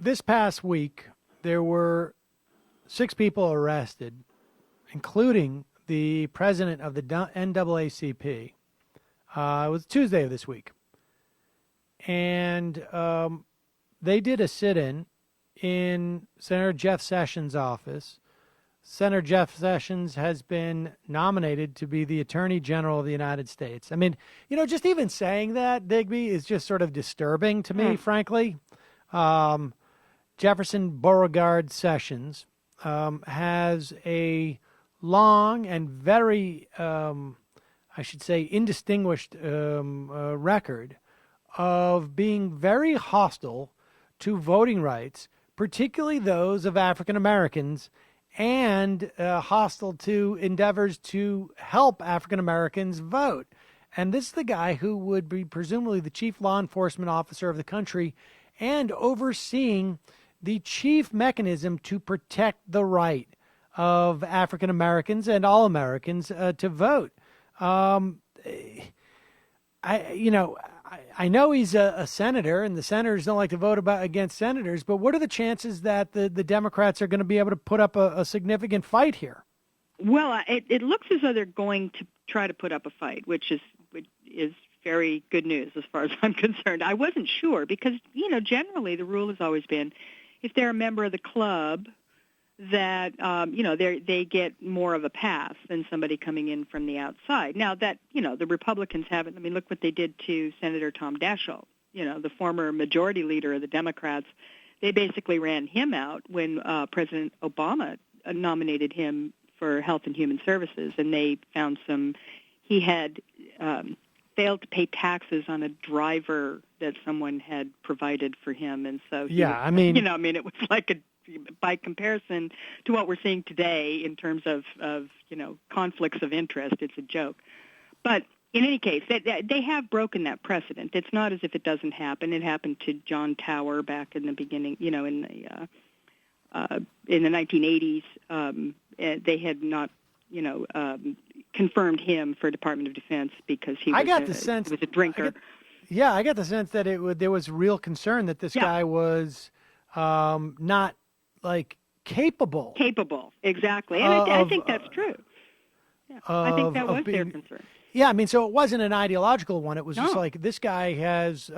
this past week, there were 6 people arrested, including the president of the NAACP. It was Tuesday of this week. And they did a sit-in in Senator Jeff Sessions' office. Senator Jeff Sessions has been nominated to be the Attorney General of the United States. I mean, just even saying that, Digby, is just sort of disturbing to me, frankly. Jefferson Beauregard Sessions has a long and very, I should say, indistinguished record of being very hostile to voting rights, particularly those of African Americans, and hostile to endeavors to help African Americans vote. And this is the guy who would be presumably the chief law enforcement officer of the country and overseeing the chief mechanism to protect the right of African Americans and all Americans to vote. I know he's a senator, and the senators don't like to vote against senators, but what are the chances that the Democrats are going to be able to put up a significant fight here? Well, it looks as though they're going to try to put up a fight, which is very good news as far as I'm concerned. I wasn't sure because, generally the rule has always been if they're a member of the club that, they get more of a pass than somebody coming in from the outside. Now that, the Republicans haven't. I mean, look what they did to Senator Tom Daschle, the former majority leader of the Democrats. They basically ran him out when President Obama nominated him for Health and Human Services, and they found he had failed to pay taxes on a driver that someone had provided for him, and so it was like by comparison to what we're seeing today in terms of conflicts of interest, it's a joke. But in any case, they have broken that precedent. It's not as if it doesn't happen. It happened to John Tower back in the beginning, in the 1980s. They had not, confirmed him for Department of Defense because he was a drinker. I got the sense that there was real concern that this guy was not capable. Capable, exactly. And I think that's true. Yeah, I think that was their concern. Yeah, I mean, so it wasn't an ideological one. It was just like this guy is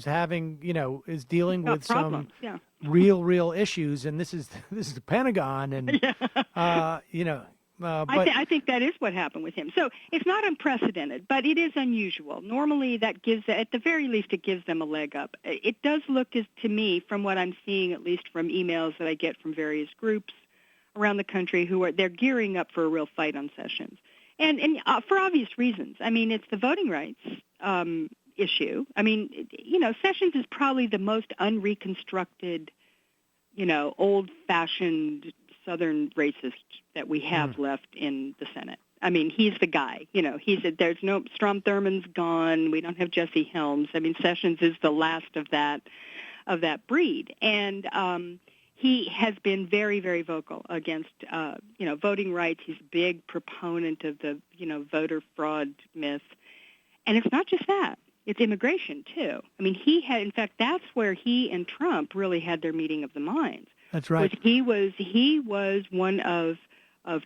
having, is dealing with problems. Some real issues, and this is the Pentagon, and I think that is what happened with him. So it's not unprecedented, but it is unusual. Normally, at the very least, it gives them a leg up. It does look to me, from what I'm seeing, at least from emails that I get from various groups around the country, they're gearing up for a real fight on Sessions, and for obvious reasons. I mean, it's the voting rights issue. I mean, Sessions is probably the most unreconstructed, old-fashioned Southern racist that we have left in the Senate. I mean, he's the guy. There's no Strom Thurmond's gone. We don't have Jesse Helms. I mean, Sessions is the last of that breed, and he has been very, very vocal against voting rights. He's a big proponent of the voter fraud myth, and it's not just that. It's immigration too. I mean, in fact, that's where he and Trump really had their meeting of the minds. That's right. He was one of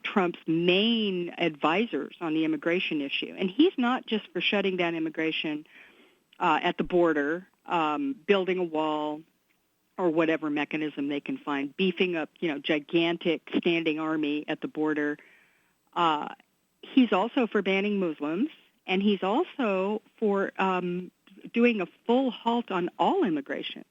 Trump's main advisors on the immigration issue, and he's not just for shutting down immigration at the border, building a wall, or whatever mechanism they can find, beefing up gigantic standing army at the border. He's also for banning Muslims, and he's also for doing a full halt on all immigration.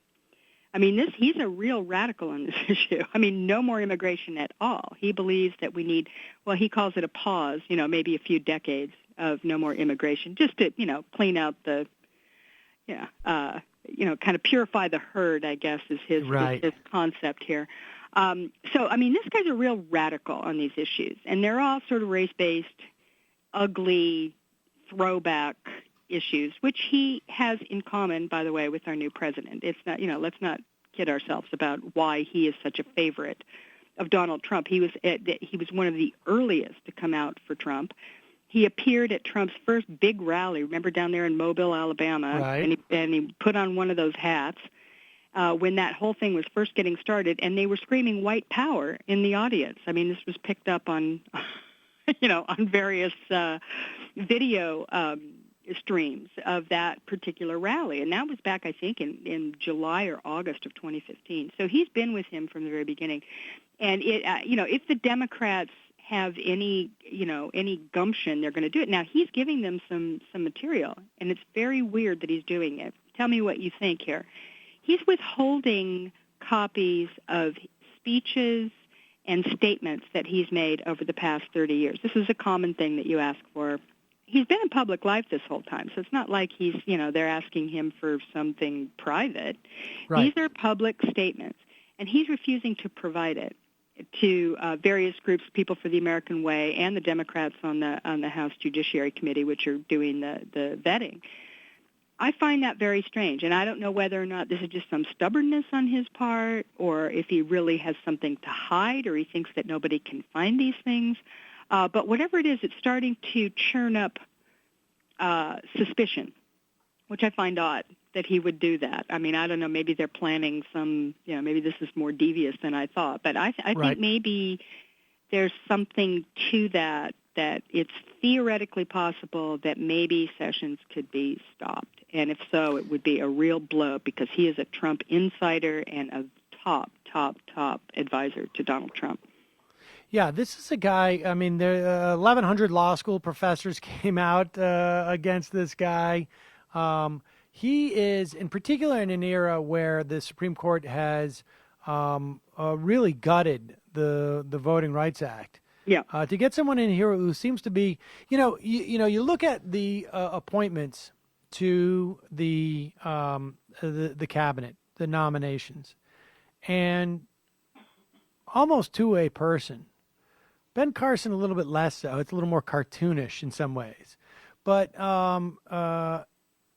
I mean, he's a real radical on this issue. I mean, no more immigration at all. He believes that we need, he calls it a pause, maybe a few decades of no more immigration, just to, clean out the, kind of purify the herd, I guess, is his concept here. So, I mean, this guy's a real radical on these issues, and they're all sort of race-based, ugly, throwback issues, which he has in common, by the way, with our new president. It's not, let's not kid ourselves about why he is such a favorite of Donald Trump. He was one of the earliest to come out for Trump. He appeared at Trump's first big rally, remember, down there in Mobile, Alabama, right. and he put on one of those hats. when that whole thing was first getting started, and they were screaming white power in the audience. I mean, this was picked up on, on various video streams of that particular rally. And that was back, I think, in July or August of 2015. So he's been with him from the very beginning. And if the Democrats have any gumption, they're going to do it. Now, he's giving them some material, and it's very weird that he's doing it. Tell me what you think here. He's withholding copies of speeches and statements that he's made over the past 30 years. This is a common thing that you ask for. He's been in public life this whole time, so it's not like they're asking him for something private. Right. These are public statements, and he's refusing to provide it to various groups, People for the American Way, and the Democrats on the House Judiciary Committee, which are doing the vetting. I find that very strange, and I don't know whether or not this is just some stubbornness on his part, or if he really has something to hide, or he thinks that nobody can find these things. But whatever it is, it's starting to churn up suspicion, which I find odd that he would do that. I mean, I don't know, maybe they're planning some, maybe this is more devious than I thought. But I Right. think maybe there's something to that it's theoretically possible that maybe Sessions could be stopped. And if so, it would be a real blow because he is a Trump insider and a top advisor to Donald Trump. Yeah, this is a guy, I mean, the 1,100 law school professors came out against this guy. He is, in particular, in an era where the Supreme Court has really gutted the Voting Rights Act. Yeah. To get someone in here who seems to be, you look at the appointments to the cabinet, the nominations, and almost to a person. Ben Carson a little bit less so. It's a little more cartoonish in some ways, but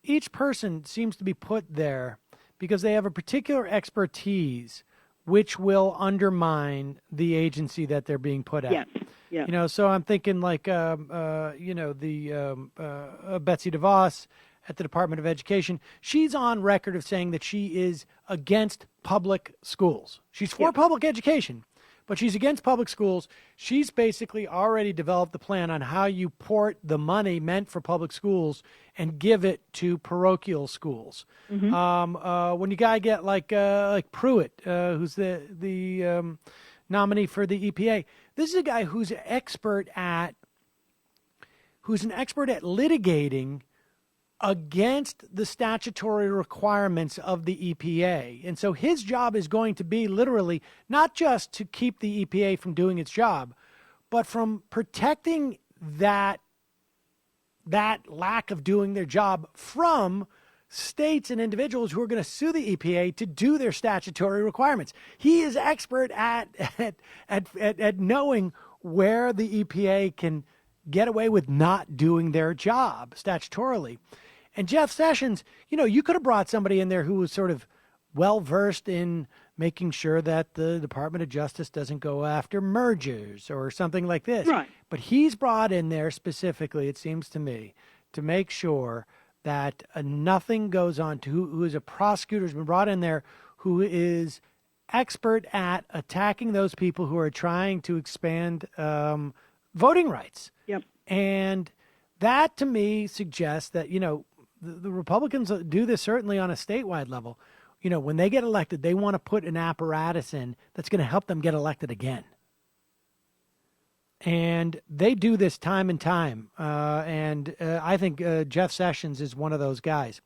each person seems to be put there because they have a particular expertise which will undermine the agency that they're being put at. Yes. Yeah. So I'm thinking like, Betsy DeVos at the Department of Education. She's on record of saying that she is against public schools. She's for public education, but she's against public schools. She's basically already developed the plan on how you port the money meant for public schools and give it to parochial schools. Mm-hmm. When you get like Pruitt, who's the nominee for the EPA, this is a guy who's an expert at litigating against the statutory requirements of the EPA. And so his job is going to be literally not just to keep the EPA from doing its job, but from protecting that lack of doing their job from states and individuals who are going to sue the EPA to do their statutory requirements. He is expert at knowing where the EPA can get away with not doing their job statutorily. And Jeff Sessions, you could have brought somebody in there who was sort of well-versed in making sure that the Department of Justice doesn't go after mergers or something like this. Right. But he's brought in there specifically, it seems to me, to make sure that nothing goes on to who is a prosecutor, has been brought in there who is expert at attacking those people who are trying to expand voting rights. Yep. And that, to me, suggests that, the Republicans do this certainly on a statewide level. When they get elected, they want to put an apparatus in that's going to help them get elected again. And they do this time and time. I think Jeff Sessions is one of those guys.